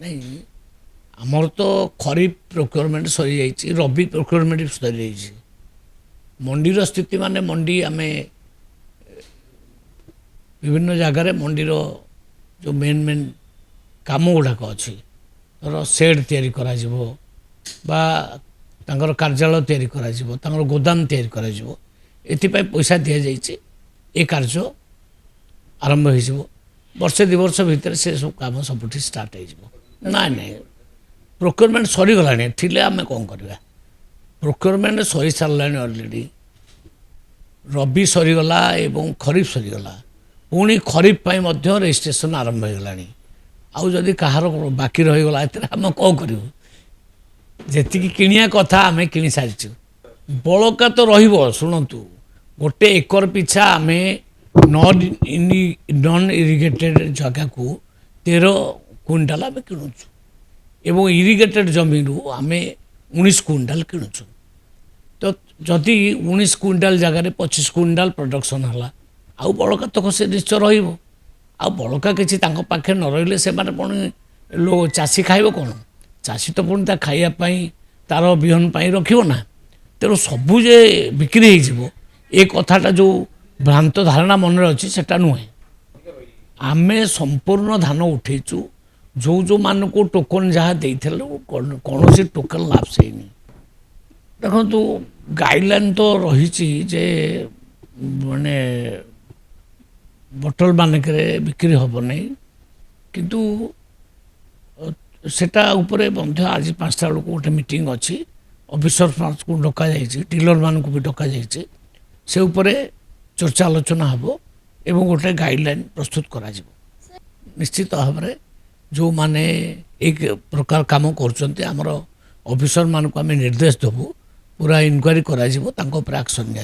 नहीं आमर तो खरीफ प्रोक्योरमेंट सरी जाइए रबी प्रोक्योरमेंट सरी जाइए मंडीर स्थिति माने मंडी आम विभिन्न जगार मंडीर जो मेन मेन काम गुड़ाक अच्छी तर सेड तैयारी करा बा तांकर कार्यालय तैयारी करा गोदाम तैयारी करा एथिपाई पैसा दि जाइए ए कार्य आरंभ हो वर्षे 2 वर्ष भितर से सब काम सबुठी स्टार्ट हो ना ना प्रोक्योरमेंट सरीगला थिले आम कौन करवा प्रोक्योरमेंट सरी सारा अलरेडी रबी सरीगला एवं खरीफ सरीगला पुणी खरीफ पाई मध्य रजिस्ट्रेशन आरंभ होगला आउ जदि कहार बाकी रहीगला आम कौन करूँ जी किणिया कथा आम कि सारी बड़का तो शुणु गोटे एकर पिछा आम नॉन इरिगेटेड जगह को 13 क्विंटाल आम किणुचु एवं इरिगेटेड जमीन आम 19 क्विंटाल किणुचु तो जदि 19 क्विंटाल जगह 25 क्विंटाल प्रोडक्शन है आउ बड़का तक से निश्चय रहा बड़का किसी पाखे न रही से पुणी चाषी खाइब कौन चाषी तो पुणी खाइबापी तार बिहन रखना तेणु सबुजे बिक्री हो कथाटा जो भ्रांत धारणा मन अच्छी सेटा नुहे आमे संपूर्ण धान उठेचु जो जो मान को टोकन जहाँ कौन सी टोकन लाभ से देखो गाइडलाइन तो रही जे माने बोतल मानक बिक्री हम नहीं किंतु सेटा उपरे आज 5टा बेलू गोटे मीटिंग अच्छी ऑफिसर को डका डीलर मान को भी डका से उपरे चर्चा आलोचना हम एवं गोटे गाइडलाइन प्रस्तुत करा निश्चित भाव में जो माने एक प्रकार काम कर ऑफिसर मान को आम निर्देश देवु पूरा इनक्वारी करा एक्शन दिया।